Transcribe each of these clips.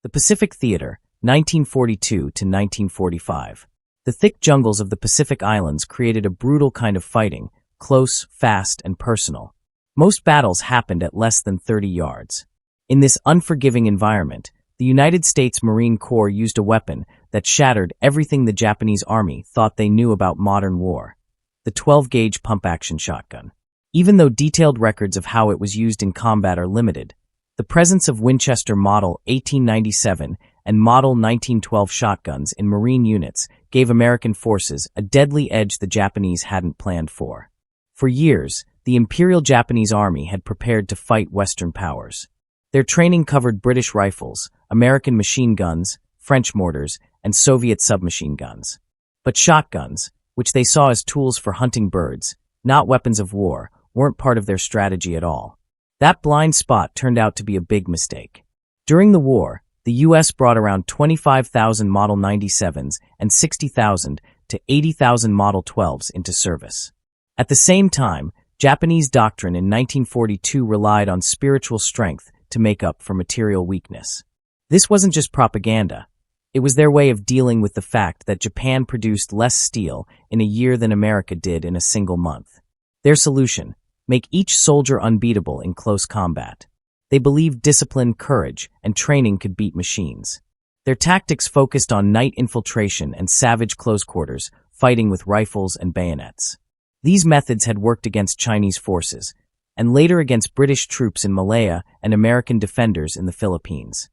The Pacific Theater, 1942 to 1945. The thick jungles of the Pacific Islands created a brutal kind of fighting, close, fast, and personal. Most battles happened at less than 30 yards. In this unforgiving environment, the United States Marine Corps used a weapon that shattered everything the Japanese Army thought they knew about modern war: the 12-gauge pump-action shotgun. Even though detailed records of how it was used in combat are limited, the presence of Winchester Model 1897 and Model 1912 shotguns in Marine units gave American forces a deadly edge the Japanese hadn't planned for. For years, the Imperial Japanese Army had prepared to fight Western powers. Their training covered British rifles, American machine guns, French mortars, and Soviet submachine guns. But shotguns, which they saw as tools for hunting birds, not weapons of war, weren't part of their strategy at all. That blind spot turned out to be a big mistake. During the war, the U.S. brought around 25,000 Model 97s and 60,000 to 80,000 Model 12s into service. At the same time, Japanese doctrine in 1942 relied on spiritual strength to make up for material weakness. This wasn't just propaganda. It was their way of dealing with the fact that Japan produced less steel in a year than America did in a single month. Their solution: make each soldier unbeatable in close combat. They believed discipline, courage, and training could beat machines. Their tactics focused on night infiltration and savage close quarters, fighting with rifles and bayonets. These methods had worked against Chinese forces, and later against British troops in Malaya and American defenders in the Philippines.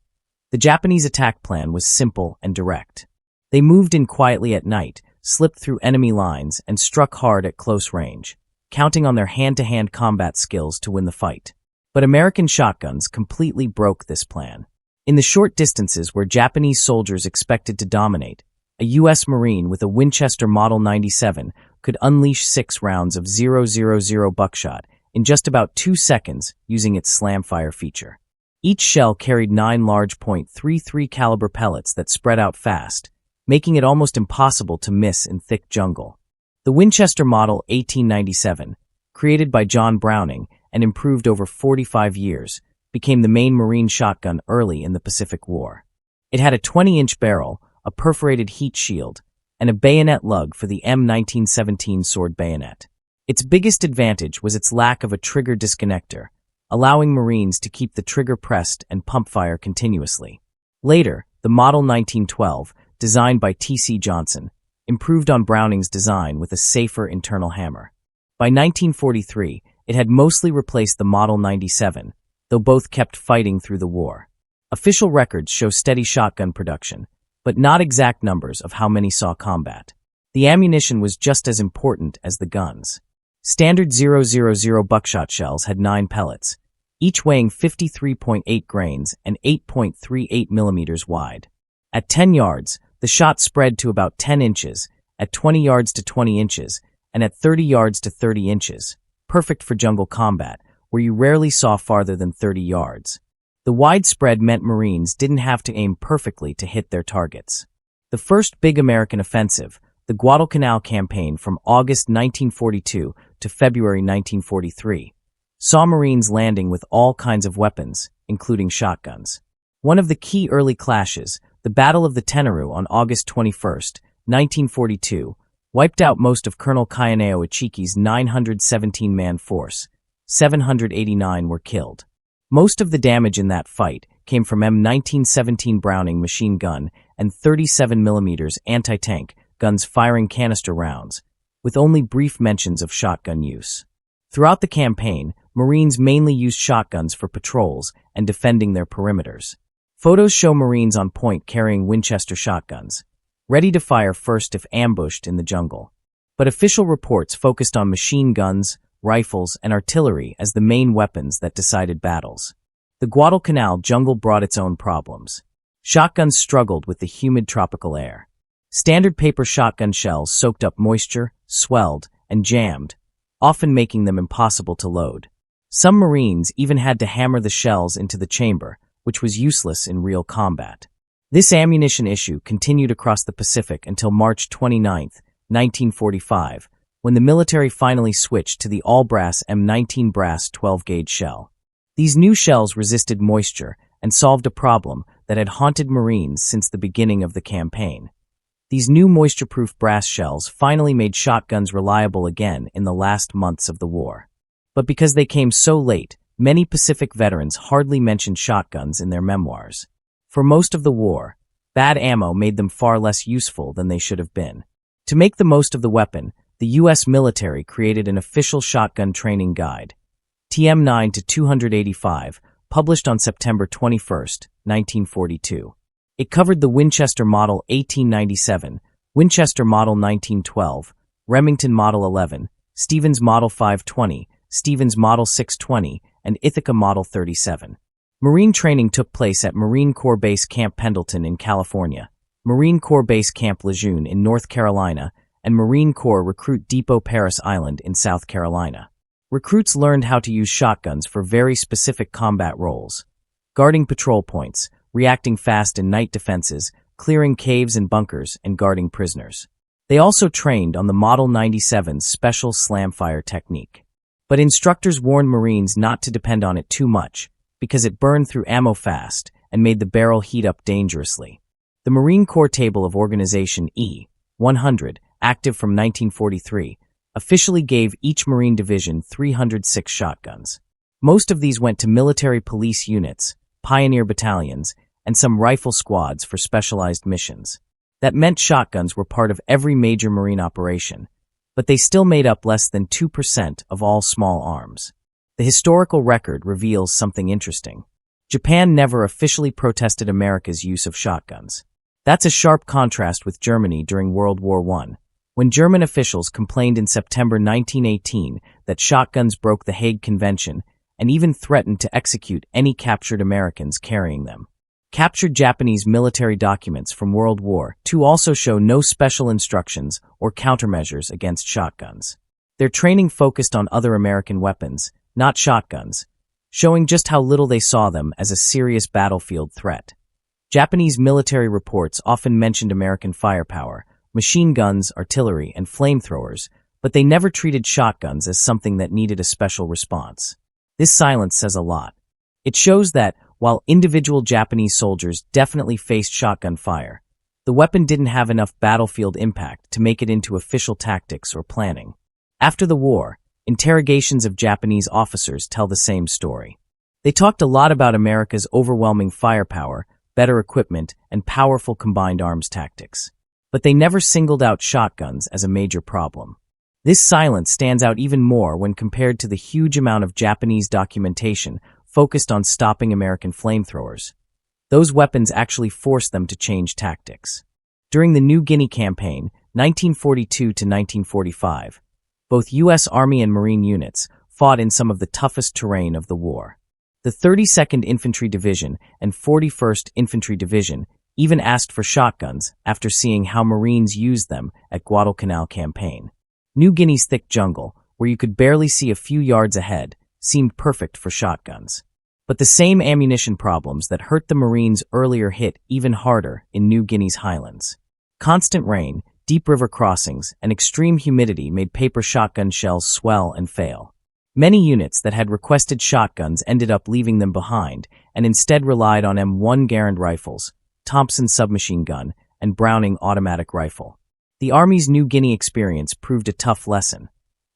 The Japanese attack plan was simple and direct. They moved in quietly at night, slipped through enemy lines, and struck hard at close range, counting on their hand-to-hand combat skills to win the fight. But American shotguns completely broke this plan. In the short distances where Japanese soldiers expected to dominate, a U.S. Marine with a Winchester Model 97 could unleash 6 rounds of .000 buckshot in just about 2 seconds using its slamfire feature. Each shell carried 9 large .33 caliber pellets that spread out fast, making it almost impossible to miss in thick jungle. The Winchester Model 1897, created by John Browning and improved over 45 years, became the main Marine shotgun early in the Pacific War. It had a 20-inch barrel, a perforated heat shield, and a bayonet lug for the M1917 sword bayonet. Its biggest advantage was its lack of a trigger disconnector, allowing Marines to keep the trigger pressed and pump fire continuously. Later, the Model 1912, designed by T.C. Johnson, improved on Browning's design with a safer internal hammer. By 1943, it had mostly replaced the Model 97, though both kept fighting through the war. Official records show steady shotgun production, but not exact numbers of how many saw combat. The ammunition was just as important as the guns. Standard .000 buckshot shells had 9 pellets, each weighing 53.8 grains and 8.38 millimeters wide. At 10 yards, the shot spread to about 10 inches, at 20 yards to 20 inches, and at 30 yards to 30 inches, perfect for jungle combat, where you rarely saw farther than 30 yards. The wide spread meant Marines didn't have to aim perfectly to hit their targets. The first big American offensive, the Guadalcanal Campaign from August 1942 to February 1943, saw Marines landing with all kinds of weapons, including shotguns. One of the key early clashes, the Battle of the Tenarú on August 21, 1942, wiped out most of Colonel Kayaneo Ichiki's 917-man force. 789 were killed. Most of the damage in that fight came from M1917 Browning machine gun and 37mm anti-tank guns firing canister rounds, with only brief mentions of shotgun use. Throughout the campaign, Marines mainly used shotguns for patrols and defending their perimeters. Photos show Marines on point carrying Winchester shotguns, ready to fire first if ambushed in the jungle. But official reports focused on machine guns, rifles, and artillery as the main weapons that decided battles. The Guadalcanal jungle brought its own problems. Shotguns struggled with the humid tropical air. Standard paper shotgun shells soaked up moisture, swelled, and jammed, often making them impossible to load. Some Marines even had to hammer the shells into the chamber, which was useless in real combat. This ammunition issue continued across the Pacific until March 29, 1945, when the military finally switched to the all-brass M19 brass 12-gauge shell. These new shells resisted moisture and solved a problem that had haunted Marines since the beginning of the campaign. These new moisture-proof brass shells finally made shotguns reliable again in the last months of the war. But because they came so late, many Pacific veterans hardly mentioned shotguns in their memoirs. For most of the war, bad ammo made them far less useful than they should have been. To make the most of the weapon, the U.S. military created an official shotgun training guide, TM 9-285, published on September 21, 1942. It covered the Winchester Model 1897, Winchester Model 1912, Remington Model 11, Stevens Model 520, Stevens Model 620, and Ithaca Model 37. Marine training took place at Marine Corps Base Camp Pendleton in California, Marine Corps Base Camp Lejeune in North Carolina, and Marine Corps Recruit Depot Paris Island in South Carolina. Recruits learned how to use shotguns for very specific combat roles: guarding patrol points, reacting fast in night defenses, clearing caves and bunkers, and guarding prisoners. They also trained on the Model 97's special slam-fire technique. But instructors warned Marines not to depend on it too much, because it burned through ammo fast and made the barrel heat up dangerously. The Marine Corps Table of Organization E-100, active from 1943, officially gave each Marine division 306 shotguns. Most of these went to military police units, pioneer battalions, and some rifle squads for specialized missions. That meant shotguns were part of every major Marine operation, but they still made up less than 2% of all small arms. The historical record reveals something interesting. Japan never officially protested America's use of shotguns. That's a sharp contrast with Germany during World War I, when German officials complained in September 1918 that shotguns broke the Hague Convention and even threatened to execute any captured Americans carrying them. Captured Japanese military documents from World War II also show no special instructions or countermeasures against shotguns. Their training focused on other American weapons, not shotguns, showing just how little they saw them as a serious battlefield threat. Japanese military reports often mentioned American firepower, machine guns, artillery, and flamethrowers, but they never treated shotguns as something that needed a special response. This silence says a lot. It shows that, while individual Japanese soldiers definitely faced shotgun fire, the weapon didn't have enough battlefield impact to make it into official tactics or planning. After the war, interrogations of Japanese officers tell the same story. They talked a lot about America's overwhelming firepower, better equipment, and powerful combined arms tactics. But they never singled out shotguns as a major problem. This silence stands out even more when compared to the huge amount of Japanese documentation focused on stopping American flamethrowers. Those weapons actually forced them to change tactics. During the New Guinea campaign, 1942 to 1945, both U.S. Army and Marine units fought in some of the toughest terrain of the war. The 32nd Infantry Division and 41st Infantry Division even asked for shotguns after seeing how Marines used them at Guadalcanal campaign. New Guinea's thick jungle, where you could barely see a few yards ahead, seemed perfect for shotguns. But the same ammunition problems that hurt the Marines earlier hit even harder in New Guinea's highlands. Constant rain, deep river crossings, and extreme humidity made paper shotgun shells swell and fail. Many units that had requested shotguns ended up leaving them behind and instead relied on M1 Garand rifles, Thompson submachine gun, and Browning automatic rifle. The Army's New Guinea experience proved a tough lesson.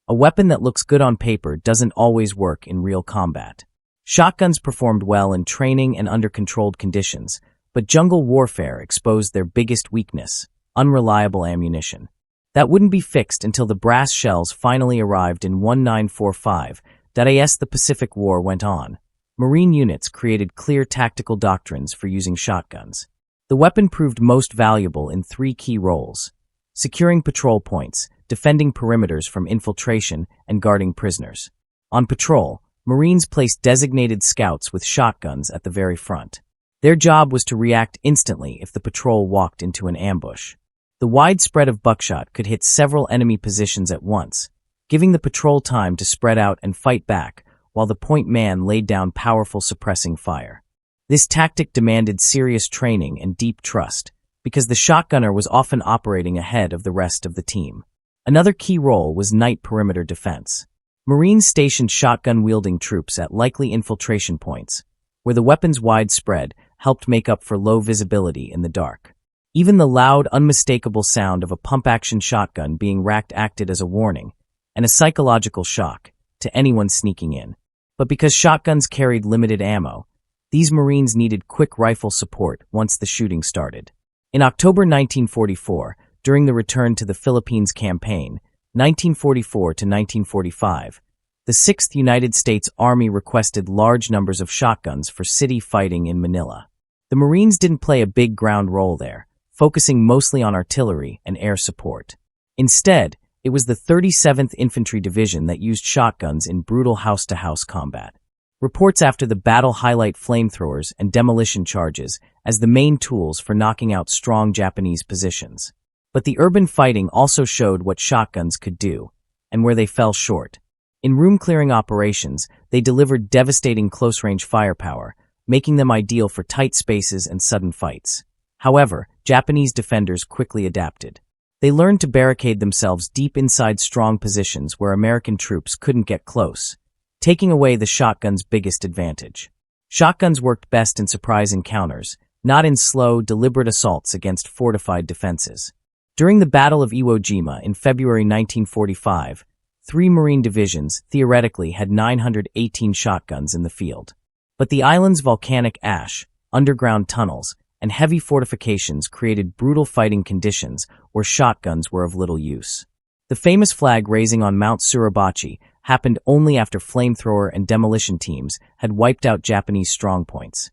A weapon that looks good on paper doesn't always work in real combat. Shotguns performed well in training and under controlled conditions, but jungle warfare exposed their biggest weakness: unreliable ammunition. That wouldn't be fixed until the brass shells finally arrived in 1945. As the Pacific War went on, Marine units created clear tactical doctrines for using shotguns. The weapon proved most valuable in three key roles: securing patrol points, defending perimeters from infiltration, and guarding prisoners. On patrol, Marines placed designated scouts with shotguns at the very front. Their job was to react instantly if the patrol walked into an ambush. The wide spread of buckshot could hit several enemy positions at once, giving the patrol time to spread out and fight back while the point man laid down powerful suppressing fire. This tactic demanded serious training and deep trust, because the shotgunner was often operating ahead of the rest of the team. Another key role was night perimeter defense. Marines stationed shotgun-wielding troops at likely infiltration points, where the weapon's wide spread helped make up for low visibility in the dark. Even the loud, unmistakable sound of a pump-action shotgun being racked acted as a warning and a psychological shock to anyone sneaking in. But because shotguns carried limited ammo, these Marines needed quick rifle support once the shooting started. In October 1944, during the return to the Philippines campaign, 1944 to 1945, the 6th United States Army requested large numbers of shotguns for city fighting in Manila. The Marines didn't play a big ground role there, focusing mostly on artillery and air support. Instead, it was the 37th Infantry Division that used shotguns in brutal house-to-house combat. Reports after the battle highlight flamethrowers and demolition charges as the main tools for knocking out strong Japanese positions. But the urban fighting also showed what shotguns could do, and where they fell short. In room-clearing operations, they delivered devastating close-range firepower, making them ideal for tight spaces and sudden fights. However, Japanese defenders quickly adapted. They learned to barricade themselves deep inside strong positions where American troops couldn't get close, taking away the shotgun's biggest advantage. Shotguns worked best in surprise encounters, not in slow, deliberate assaults against fortified defenses. During the Battle of Iwo Jima in February 1945, 3 Marine divisions theoretically had 918 shotguns in the field. But the island's volcanic ash, underground tunnels, and heavy fortifications created brutal fighting conditions where shotguns were of little use. The famous flag raising on Mount Suribachi happened only after flamethrower and demolition teams had wiped out Japanese strongpoints,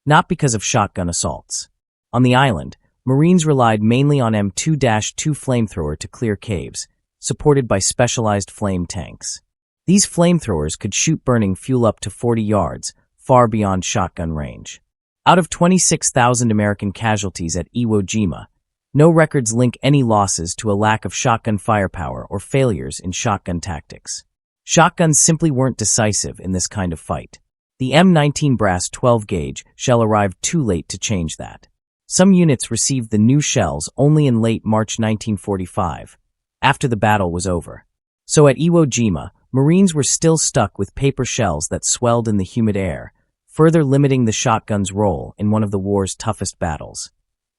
not because of shotgun assaults. On the island, Marines relied mainly on M2-2 flamethrower to clear caves, supported by specialized flame tanks. These flamethrowers could shoot burning fuel up to 40 yards, far beyond shotgun range. Out of 26,000 American casualties at Iwo Jima, no records link any losses to a lack of shotgun firepower or failures in shotgun tactics. Shotguns simply weren't decisive in this kind of fight. The M19 brass 12-gauge shell arrived too late to change that. Some units received the new shells only in late March 1945, after the battle was over. So at Iwo Jima, Marines were still stuck with paper shells that swelled in the humid air, further limiting the shotgun's role in one of the war's toughest battles.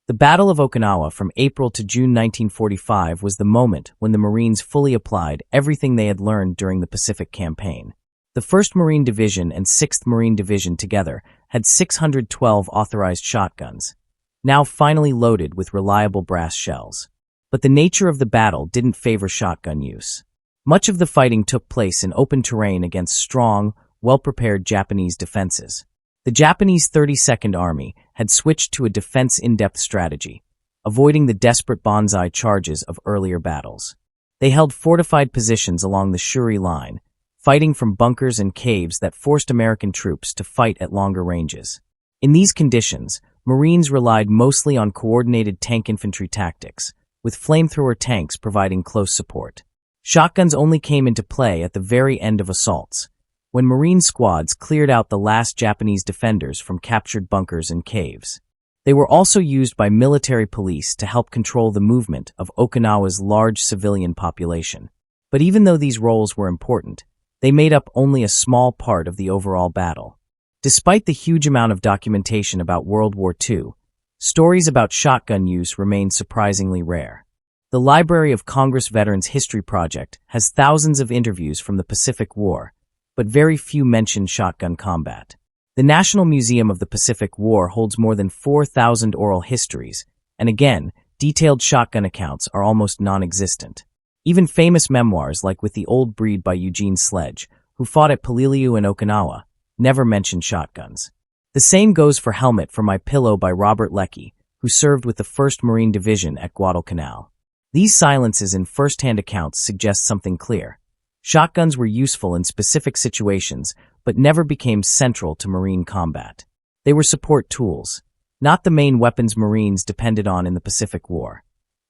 The Battle of Okinawa from April to June 1945 was the moment when the Marines fully applied everything they had learned during the Pacific Campaign. The 1st Marine Division and 6th Marine Division together had 612 authorized shotguns, now finally loaded with reliable brass shells. But the nature of the battle didn't favor shotgun use. Much of the fighting took place in open terrain against strong, well-prepared Japanese defenses. The Japanese 32nd Army had switched to a defense in-depth strategy, avoiding the desperate banzai charges of earlier battles. They held fortified positions along the Shuri Line, fighting from bunkers and caves that forced American troops to fight at longer ranges. In these conditions, Marines relied mostly on coordinated tank infantry tactics, with flamethrower tanks providing close support. Shotguns only came into play at the very end of assaults, when Marine squads cleared out the last Japanese defenders from captured bunkers and caves. They were also used by military police to help control the movement of Okinawa's large civilian population. But even though these roles were important, they made up only a small part of the overall battle. Despite the huge amount of documentation about World War II, stories about shotgun use remain surprisingly rare. The Library of Congress Veterans History Project has thousands of interviews from the Pacific War, but very few mention shotgun combat. The National Museum of the Pacific War holds more than 4,000 oral histories, and again, detailed shotgun accounts are almost non-existent. Even famous memoirs like With the Old Breed by Eugene Sledge, who fought at Peleliu and Okinawa, never mention shotguns. The same goes for Helmet for My Pillow by Robert Leckie, who served with the 1st Marine Division at Guadalcanal. These silences in first-hand accounts suggest something clear. Shotguns were useful in specific situations, but never became central to Marine combat. They were support tools, not the main weapons Marines depended on in the Pacific War.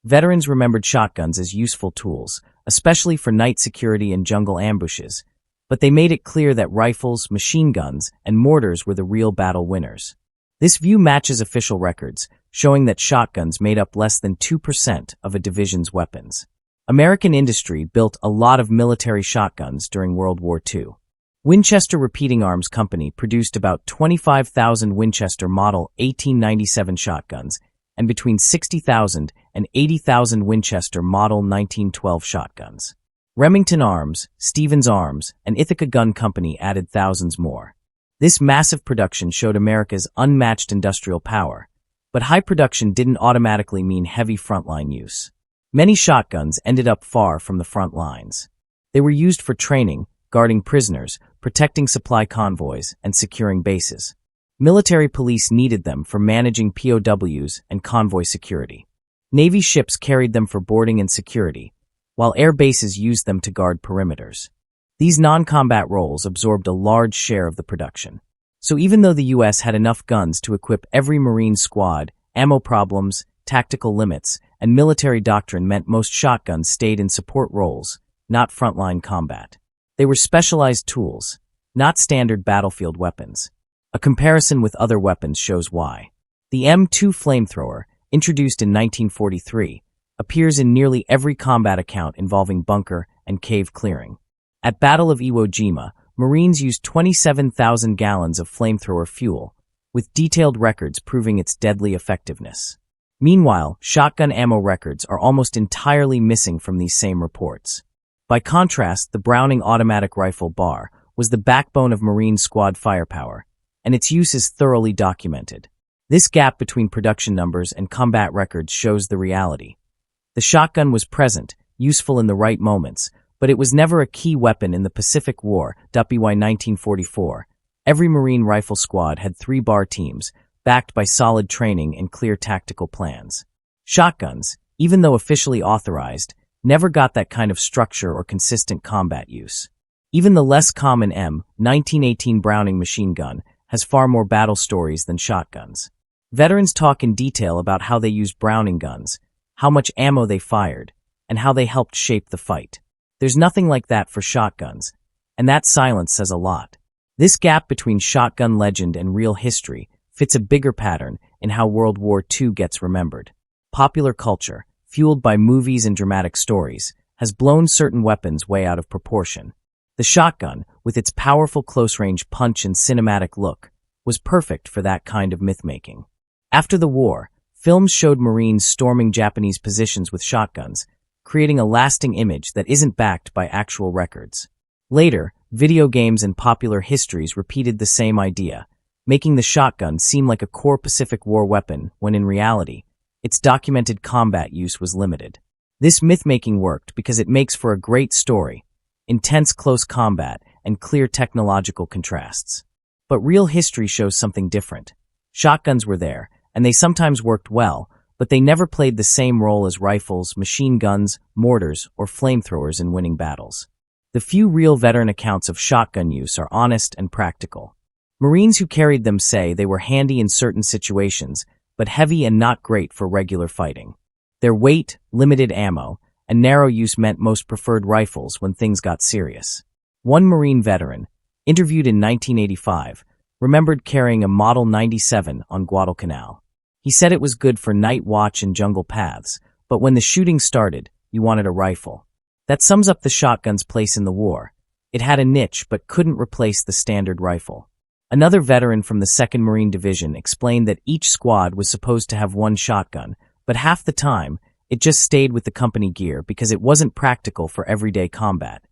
Veterans remembered shotguns as useful tools, especially for night security and jungle ambushes, but they made it clear that rifles, machine guns, and mortars were the real battle winners. This view matches official records, showing that shotguns made up less than 2% of a division's weapons. American industry built a lot of military shotguns during World War II. Winchester Repeating Arms Company produced about 25,000 Winchester Model 1897 shotguns and between 60,000 and 80,000 Winchester Model 1912 shotguns. Remington Arms, Stevens Arms, and Ithaca Gun Company added thousands more. This massive production showed America's unmatched industrial power, but high production didn't automatically mean heavy frontline use. Many shotguns ended up far from the front lines. They were used for training, guarding prisoners, protecting supply convoys, and securing bases. Military police needed them for managing POWs and convoy security. Navy ships carried them for boarding and security, while air bases used them to guard perimeters. These non-combat roles absorbed a large share of the production. So even though the U.S. had enough guns to equip every Marine squad, ammo problems, tactical limits, and military doctrine meant most shotguns stayed in support roles, not frontline combat. They were specialized tools, not standard battlefield weapons. A comparison with other weapons shows why. The M2 flamethrower, introduced in 1943, appears in nearly every combat account involving bunker and cave clearing. At Battle of Iwo Jima, Marines used 27,000 gallons of flamethrower fuel, with detailed records proving its deadly effectiveness. Meanwhile, shotgun ammo records are almost entirely missing from these same reports. By contrast, the Browning automatic rifle bar was the backbone of Marine squad firepower, and its use is thoroughly documented. This gap between production numbers and combat records shows the reality. The shotgun was present, useful in the right moments, but it was never a key weapon in the Pacific War, WWII 1944. Every Marine rifle squad had 3-bar teams, backed by solid training and clear tactical plans. Shotguns, even though officially authorized, never got that kind of structure or consistent combat use. Even the less common M1918 Browning machine gun has far more battle stories than shotguns. Veterans talk in detail about how they used Browning guns, how much ammo they fired, and how they helped shape the fight. There's nothing like that for shotguns, and that silence says a lot. This gap between shotgun legend and real history fits a bigger pattern in how World War II gets remembered. Popular culture, fueled by movies and dramatic stories, has blown certain weapons way out of proportion. The shotgun, with its powerful close-range punch and cinematic look, was perfect for that kind of myth-making. After the war, films showed Marines storming Japanese positions with shotguns, creating a lasting image that isn't backed by actual records. Later, video games and popular histories repeated the same idea, making the shotgun seem like a core Pacific War weapon when in reality, its documented combat use was limited. This myth-making worked because it makes for a great story, intense close combat, and clear technological contrasts. But real history shows something different. Shotguns were there, and they sometimes worked well, but they never played the same role as rifles, machine guns, mortars, or flamethrowers in winning battles. The few real veteran accounts of shotgun use are honest and practical. Marines who carried them say they were handy in certain situations, but heavy and not great for regular fighting. Their weight, limited ammo, and narrow use meant most preferred rifles when things got serious. One Marine veteran, interviewed in 1985, remembered carrying a Model 97 on Guadalcanal. He said it was good for night watch and jungle paths, but when the shooting started, you wanted a rifle. That sums up the shotgun's place in the war. It had a niche but couldn't replace the standard rifle. Another veteran from the 2nd Marine Division explained that each squad was supposed to have one shotgun, but half the time, it just stayed with the company gear because it wasn't practical for everyday combat.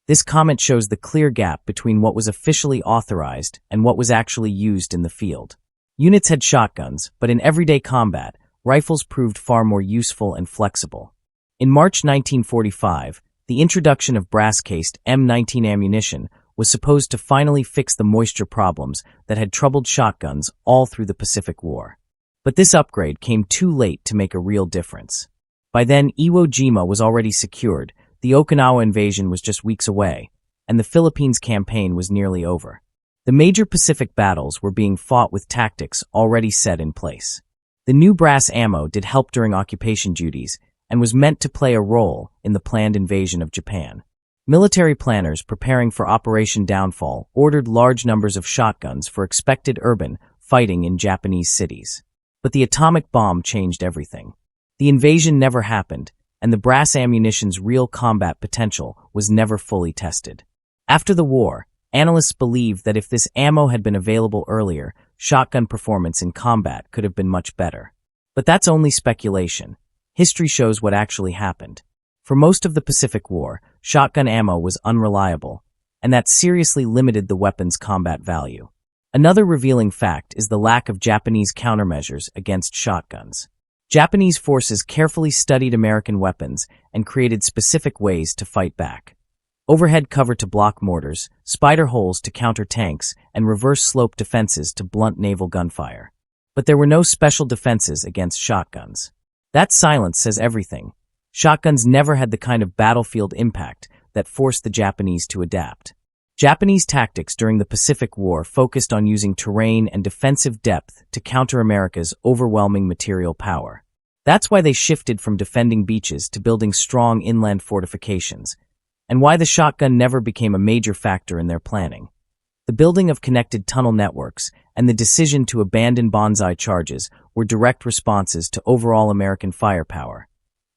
This comment shows the clear gap between what was officially authorized and what was actually used in the field. Units had shotguns, but in everyday combat, rifles proved far more useful and flexible. In March 1945, the introduction of brass-cased M19 ammunition was supposed to finally fix the moisture problems that had troubled shotguns all through the Pacific War. But this upgrade came too late to make a real difference. By then, Iwo Jima was already secured, the Okinawa invasion was just weeks away, and the Philippines campaign was nearly over. The major Pacific battles were being fought with tactics already set in place. The new brass ammo did help during occupation duties and was meant to play a role in the planned invasion of Japan. Military planners preparing for Operation Downfall ordered large numbers of shotguns for expected urban fighting in Japanese cities. But the atomic bomb changed everything. The invasion never happened, and the brass ammunition's real combat potential was never fully tested. After the war, Analysts believe that if this ammo had been available earlier, shotgun performance in combat could have been much better. But that's only speculation. History shows what actually happened. For most of the Pacific War, shotgun ammo was unreliable, and that seriously limited the weapon's combat value. Another revealing fact is the lack of Japanese countermeasures against shotguns. Japanese forces carefully studied American weapons and created specific ways to fight back. Overhead cover to block mortars, spider holes to counter tanks, and reverse slope defenses to blunt naval gunfire. But there were no special defenses against shotguns. That silence says everything. Shotguns never had the kind of battlefield impact that forced the Japanese to adapt. Japanese tactics during the Pacific War focused on using terrain and defensive depth to counter America's overwhelming material power. That's why they shifted from defending beaches to building strong inland fortifications, and why the shotgun never became a major factor in their planning. The building of connected tunnel networks and the decision to abandon bonsai charges were direct responses to overall American firepower,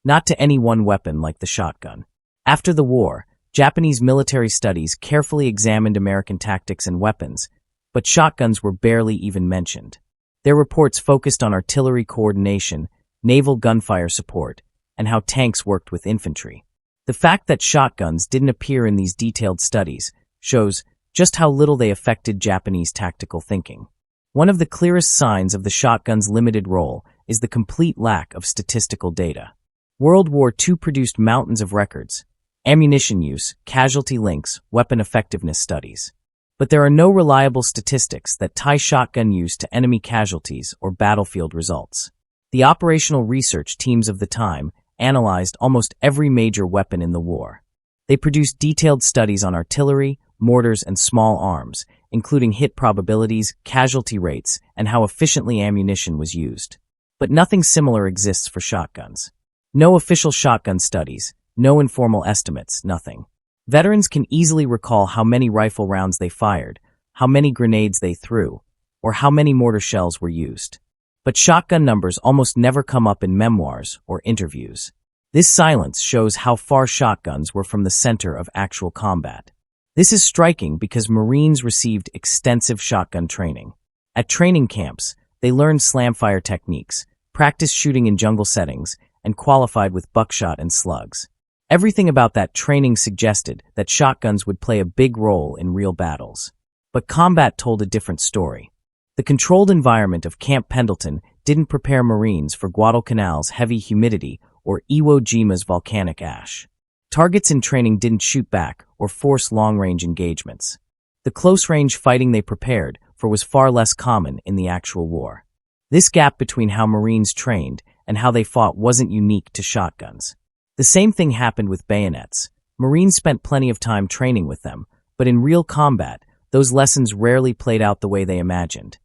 not to any one weapon like the shotgun. After the war, Japanese military studies carefully examined American tactics and weapons, but shotguns were barely even mentioned. Their reports focused on artillery coordination, naval gunfire support, and how tanks worked with infantry. The fact that shotguns didn't appear in these detailed studies shows just how little they affected Japanese tactical thinking. One of the clearest signs of the shotgun's limited role is the complete lack of statistical data. World War II produced mountains of records: ammunition use, casualty links, weapon effectiveness studies. But there are no reliable statistics that tie shotgun use to enemy casualties or battlefield results. The operational research teams of the time analyzed almost every major weapon in the war. They produced detailed studies on artillery, mortars, and small arms, including hit probabilities, casualty rates, and how efficiently ammunition was used. But nothing similar exists for shotguns. No official shotgun studies, no informal estimates, nothing. Veterans can easily recall how many rifle rounds they fired, how many grenades they threw, or how many mortar shells were used. But shotgun numbers almost never come up in memoirs or interviews. This silence shows how far shotguns were from the center of actual combat. This is striking because Marines received extensive shotgun training. At training camps, they learned slamfire techniques, practiced shooting in jungle settings, and qualified with buckshot and slugs. Everything about that training suggested that shotguns would play a big role in real battles. But combat told a different story. The controlled environment of Camp Pendleton didn't prepare Marines for Guadalcanal's heavy humidity or Iwo Jima's volcanic ash. Targets in training didn't shoot back or force long-range engagements. The close-range fighting they prepared for was far less common in the actual war. This gap between how Marines trained and how they fought wasn't unique to shotguns. The same thing happened with bayonets. Marines spent plenty of time training with them, but in real combat, those lessons rarely played out the way they imagined.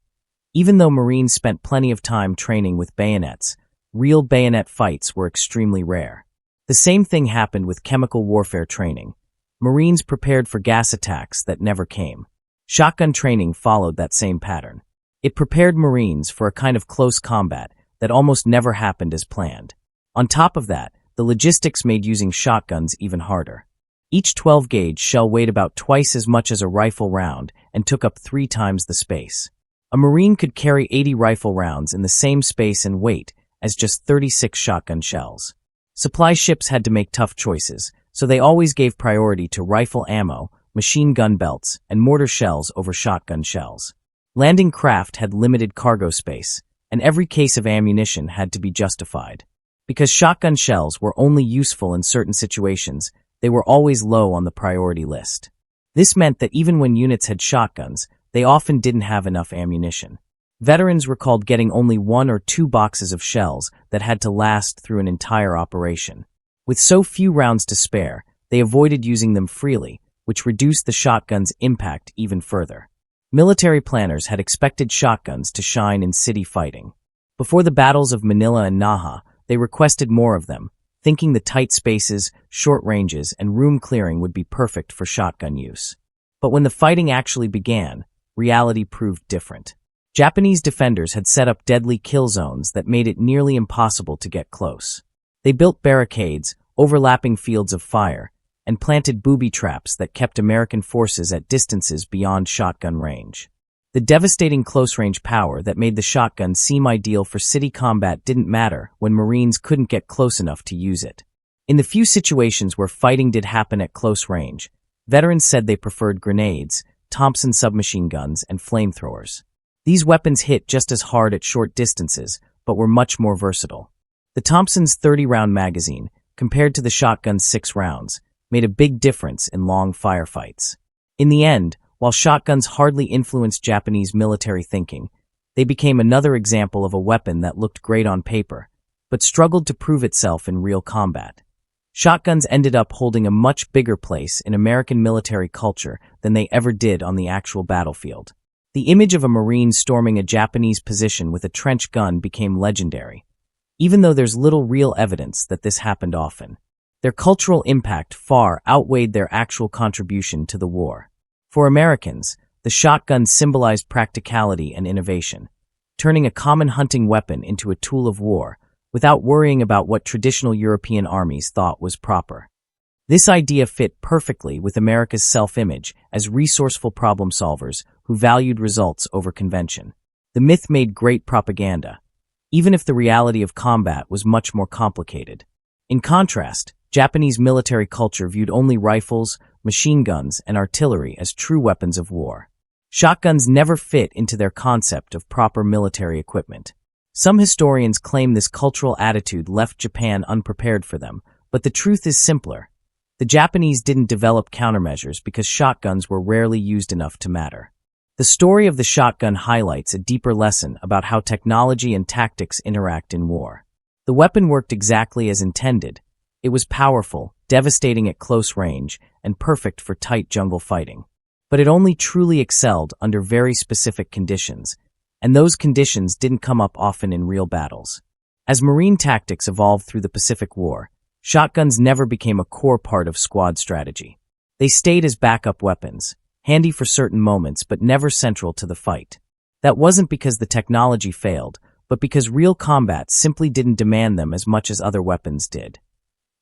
Even though Marines spent plenty of time training with bayonets, real bayonet fights were extremely rare. The same thing happened with chemical warfare training. Marines prepared for gas attacks that never came. Shotgun training followed that same pattern. It prepared Marines for a kind of close combat that almost never happened as planned. On top of that, the logistics made using shotguns even harder. Each 12-gauge shell weighed about twice as much as a rifle round and took up 3 times the space. A Marine could carry 80 rifle rounds in the same space and weight as just 36 shotgun shells. Supply ships had to make tough choices, so they always gave priority to rifle ammo, machine gun belts, and mortar shells over shotgun shells. Landing craft had limited cargo space, and every case of ammunition had to be justified. Because shotgun shells were only useful in certain situations, they were always low on the priority list. This meant that even when units had shotguns, they often didn't have enough ammunition. Veterans recalled getting only 1 or 2 boxes of shells that had to last through an entire operation. With so few rounds to spare, they avoided using them freely, which reduced the shotgun's impact even further. Military planners had expected shotguns to shine in city fighting. Before the battles of Manila and Naha, they requested more of them, thinking the tight spaces, short ranges, and room clearing would be perfect for shotgun use. But when the fighting actually began, reality proved different. Japanese defenders had set up deadly kill zones that made it nearly impossible to get close. They built barricades, overlapping fields of fire, and planted booby traps that kept American forces at distances beyond shotgun range. The devastating close-range power that made the shotgun seem ideal for city combat didn't matter when Marines couldn't get close enough to use it. In the few situations where fighting did happen at close range, veterans said they preferred grenades, Thompson submachine guns, and flamethrowers. These weapons hit just as hard at short distances, but were much more versatile. The Thompson's 30-round magazine, compared to the shotgun's 6 rounds, made a big difference in long firefights. In the end, while shotguns hardly influenced Japanese military thinking, they became another example of a weapon that looked great on paper, but struggled to prove itself in real combat. Shotguns ended up holding a much bigger place in American military culture than they ever did on the actual battlefield. The image of a Marine storming a Japanese position with a trench gun became legendary, even though there's little real evidence that this happened often. Their cultural impact far outweighed their actual contribution to the war. For Americans, the shotgun symbolized practicality and innovation, turning a common hunting weapon into a tool of war without worrying about what traditional European armies thought was proper. This idea fit perfectly with America's self-image as resourceful problem solvers who valued results over convention. The myth made great propaganda, even if the reality of combat was much more complicated. In contrast, Japanese military culture viewed only rifles, machine guns, and artillery as true weapons of war. Shotguns never fit into their concept of proper military equipment. Some historians claim this cultural attitude left Japan unprepared for them, but the truth is simpler. The Japanese didn't develop countermeasures because shotguns were rarely used enough to matter. The story of the shotgun highlights a deeper lesson about how technology and tactics interact in war. The weapon worked exactly as intended. It was powerful, devastating at close range, and perfect for tight jungle fighting. But it only truly excelled under very specific conditions, and those conditions didn't come up often in real battles. As Marine tactics evolved through the Pacific War, shotguns never became a core part of squad strategy. They stayed as backup weapons, handy for certain moments but never central to the fight. That wasn't because the technology failed, but because real combat simply didn't demand them as much as other weapons did.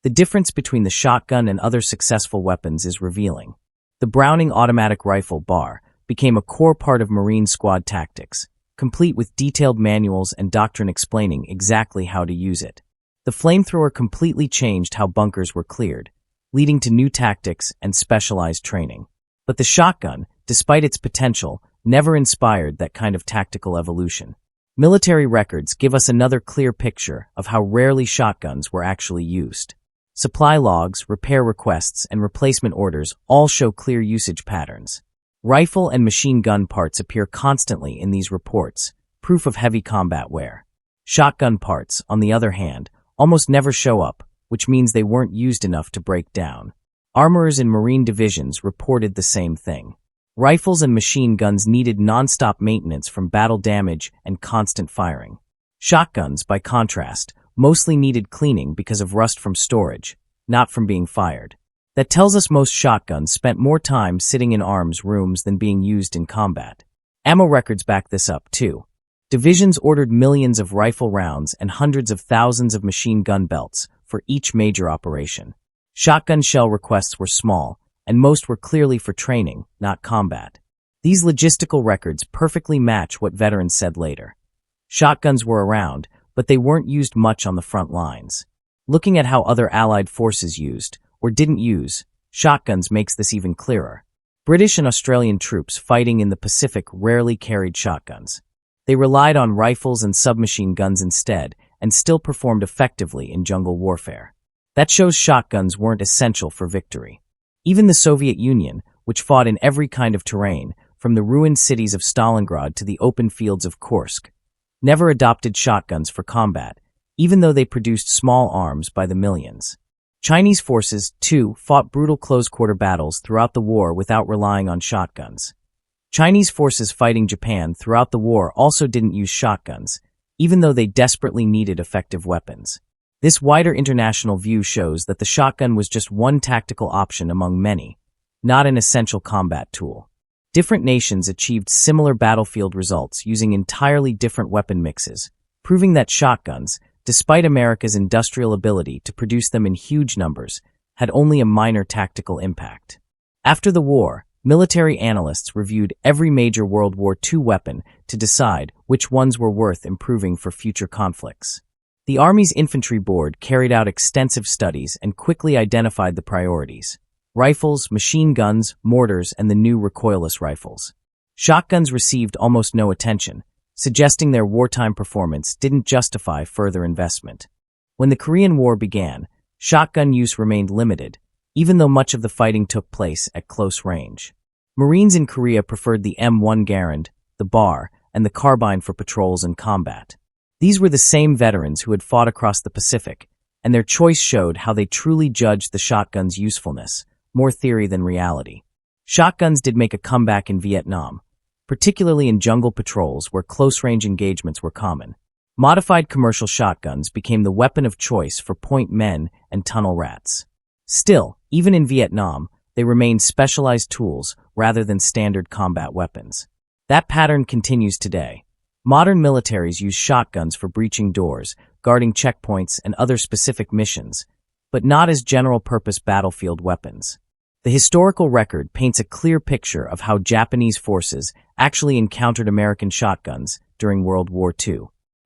The difference between the shotgun and other successful weapons is revealing. The Browning automatic rifle bar became a core part of Marine squad tactics, complete with detailed manuals and doctrine explaining exactly how to use it. The flamethrower completely changed how bunkers were cleared, leading to new tactics and specialized training. But the shotgun, despite its potential, never inspired that kind of tactical evolution. Military records give us another clear picture of how rarely shotguns were actually used. Supply logs, repair requests, and replacement orders all show clear usage patterns. Rifle and machine gun parts appear constantly in these reports, proof of heavy combat wear. Shotgun parts, on the other hand, almost never show up, which means they weren't used enough to break down. Armorers in Marine divisions reported the same thing. Rifles and machine guns needed non-stop maintenance from battle damage and constant firing. Shotguns, by contrast, mostly needed cleaning because of rust from storage, not from being fired. That tells us most shotguns spent more time sitting in arms rooms than being used in combat. Ammo records back this up, too. Divisions ordered millions of rifle rounds and hundreds of thousands of machine gun belts for each major operation. Shotgun shell requests were small, and most were clearly for training, not combat. These logistical records perfectly match what veterans said later. Shotguns were around, but they weren't used much on the front lines. Looking at how other Allied forces used, or didn't use, shotguns makes this even clearer. British and Australian troops fighting in the Pacific rarely carried shotguns. They relied on rifles and submachine guns instead, and still performed effectively in jungle warfare. That shows shotguns weren't essential for victory. Even the Soviet Union, which fought in every kind of terrain, from the ruined cities of Stalingrad to the open fields of Kursk, never adopted shotguns for combat, even though they produced small arms by the millions. Chinese forces, too, fought brutal close-quarter battles throughout the war without relying on shotguns. Chinese forces fighting Japan throughout the war also didn't use shotguns, even though they desperately needed effective weapons. This wider international view shows that the shotgun was just one tactical option among many, not an essential combat tool. Different nations achieved similar battlefield results using entirely different weapon mixes, proving that shotguns, despite America's industrial ability to produce them in huge numbers, had only a minor tactical impact. After the war, military analysts reviewed every major World War II weapon to decide which ones were worth improving for future conflicts. The Army's Infantry Board carried out extensive studies and quickly identified the priorities: rifles, machine guns, mortars, and the new recoilless rifles. Shotguns received almost no attention, suggesting their wartime performance didn't justify further investment. When the Korean War began, shotgun use remained limited, even though much of the fighting took place at close range. Marines in Korea preferred the M1 Garand, the BAR, and the carbine for patrols and combat. These were the same veterans who had fought across the Pacific, and their choice showed how they truly judged the shotgun's usefulness, more theory than reality. Shotguns did make a comeback in Vietnam, particularly in jungle patrols where close-range engagements were common. Modified commercial shotguns became the weapon of choice for point men and tunnel rats. Still, even in Vietnam, they remained specialized tools rather than standard combat weapons. That pattern continues today. Modern militaries use shotguns for breaching doors, guarding checkpoints, and other specific missions, but not as general-purpose battlefield weapons. The historical record paints a clear picture of how Japanese forces actually encountered American shotguns during World War II.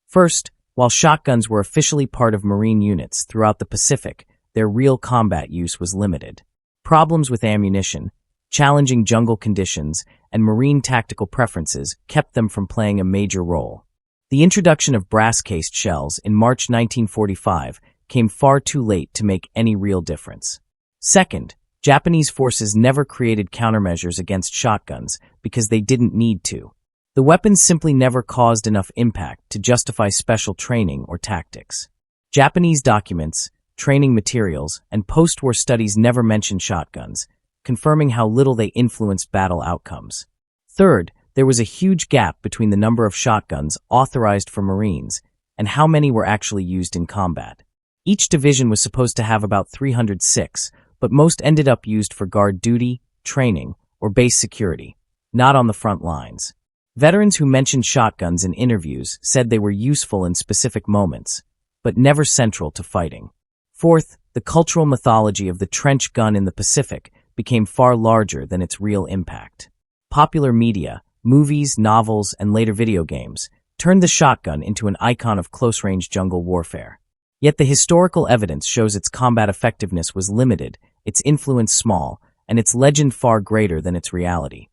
First, while shotguns were officially part of Marine units throughout the Pacific, their real combat use was limited. Problems with ammunition, challenging jungle conditions, and Marine tactical preferences kept them from playing a major role. The introduction of brass-cased shells in March 1945 came far too late to make any real difference. Second, Japanese forces never created countermeasures against shotguns because they didn't need to. The weapons simply never caused enough impact to justify special training or tactics. Japanese documents, training materials, and post-war studies never mentioned shotguns, confirming how little they influenced battle outcomes. Third, there was a huge gap between the number of shotguns authorized for Marines and how many were actually used in combat. Each division was supposed to have about 306, but most ended up used for guard duty, training, or base security, not on the front lines. Veterans who mentioned shotguns in interviews said they were useful in specific moments, but never central to fighting. Fourth, the cultural mythology of the trench gun in the Pacific became far larger than its real impact. Popular media, movies, novels, and later video games turned the shotgun into an icon of close-range jungle warfare. Yet the historical evidence shows its combat effectiveness was limited, its influence small, and its legend far greater than its reality.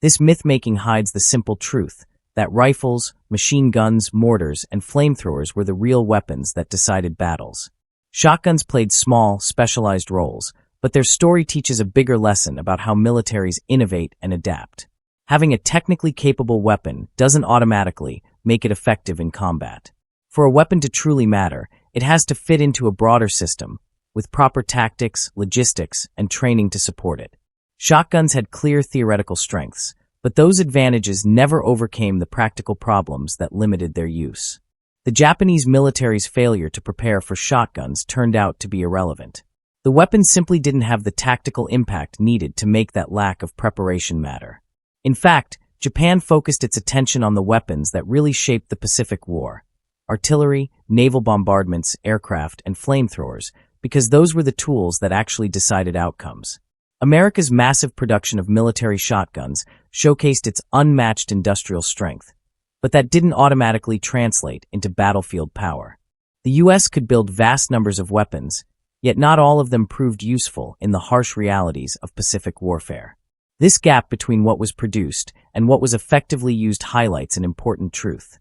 This myth-making hides the simple truth that rifles, machine guns, mortars, and flamethrowers were the real weapons that decided battles. Shotguns played small, specialized roles, but their story teaches a bigger lesson about how militaries innovate and adapt. Having a technically capable weapon doesn't automatically make it effective in combat. For a weapon to truly matter, it has to fit into a broader system, with proper tactics, logistics, and training to support it. Shotguns had clear theoretical strengths, but those advantages never overcame the practical problems that limited their use. The Japanese military's failure to prepare for shotguns turned out to be irrelevant. The weapon simply didn't have the tactical impact needed to make that lack of preparation matter. In fact, Japan focused its attention on the weapons that really shaped the Pacific War: artillery, naval bombardments, aircraft, and flamethrowers, because those were the tools that actually decided outcomes. America's massive production of military shotguns showcased its unmatched industrial strength, but that didn't automatically translate into battlefield power. The U.S. could build vast numbers of weapons, yet not all of them proved useful in the harsh realities of Pacific warfare. This gap between what was produced and what was effectively used highlights an important truth.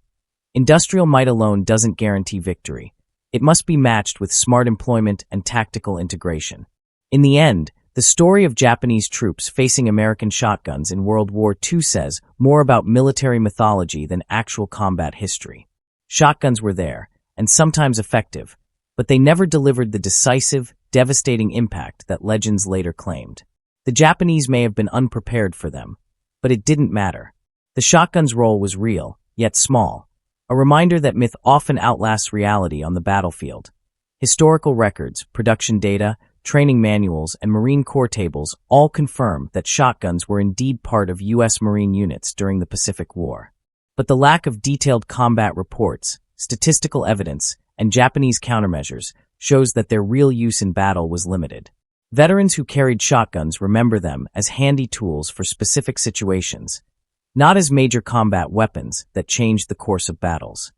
Industrial might alone doesn't guarantee victory. It must be matched with smart employment and tactical integration. In the end, the story of Japanese troops facing American shotguns in World War II says more about military mythology than actual combat history. Shotguns were there, and sometimes effective, but they never delivered the decisive, devastating impact that legends later claimed. The Japanese may have been unprepared for them, but it didn't matter. The shotgun's role was real, yet small, a reminder that myth often outlasts reality on the battlefield. Historical records, production data, training manuals, and Marine Corps tables all confirm that shotguns were indeed part of U.S. Marine units during the Pacific War. But the lack of detailed combat reports, statistical evidence, and Japanese countermeasures shows that their real use in battle was limited. Veterans who carried shotguns remember them as handy tools for specific situations, not as major combat weapons that changed the course of battles.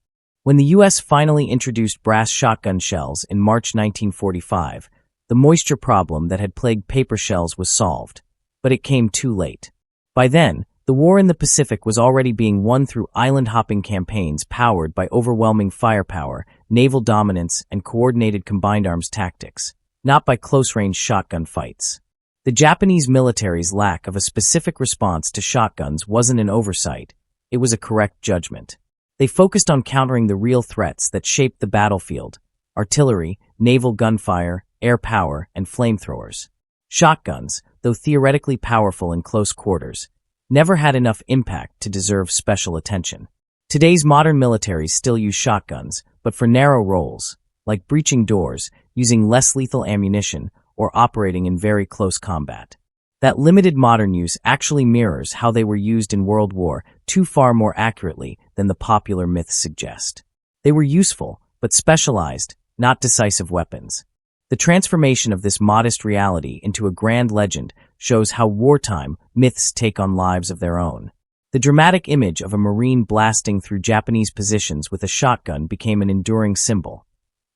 When the U.S. finally introduced brass shotgun shells in March 1945, the moisture problem that had plagued paper shells was solved, but it came too late. By then, the war in the Pacific was already being won through island-hopping campaigns powered by overwhelming firepower, naval dominance, and coordinated combined arms tactics, not by close-range shotgun fights. The Japanese military's lack of a specific response to shotguns wasn't an oversight, it was a correct judgment. They focused on countering the real threats that shaped the battlefield: artillery, naval gunfire, air power, and flamethrowers. Shotguns, though theoretically powerful in close quarters, never had enough impact to deserve special attention. Today's modern militaries still use shotguns, but for narrow roles, like breaching doors, using less lethal ammunition, or operating in very close combat. That limited modern use actually mirrors how they were used in World War II far more accurately than the popular myths suggest. They were useful, but specialized, not decisive weapons. The transformation of this modest reality into a grand legend shows how wartime myths take on lives of their own. The dramatic image of a Marine blasting through Japanese positions with a shotgun became an enduring symbol,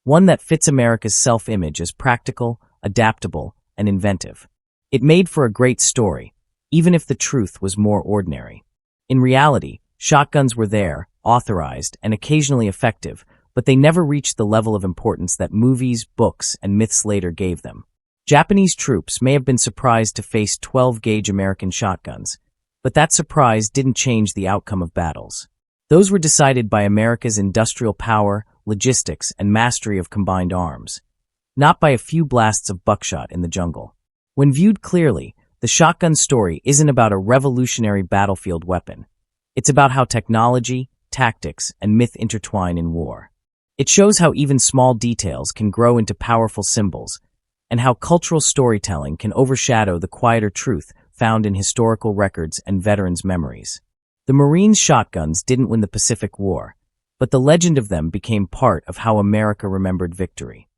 one that fits America's self-image as practical, adaptable, and inventive. It made for a great story, even if the truth was more ordinary. In reality, shotguns were there, authorized, and occasionally effective, but they never reached the level of importance that movies, books, and myths later gave them. Japanese troops may have been surprised to face 12-gauge American shotguns, but that surprise didn't change the outcome of battles. Those were decided by America's industrial power, logistics, and mastery of combined arms, not by a few blasts of buckshot in the jungle. When viewed clearly, the shotgun story isn't about a revolutionary battlefield weapon. It's about how technology, tactics, and myth intertwine in war. It shows how even small details can grow into powerful symbols, and how cultural storytelling can overshadow the quieter truth found in historical records and veterans' memories. The Marines' shotguns didn't win the Pacific War, but the legend of them became part of how America remembered victory.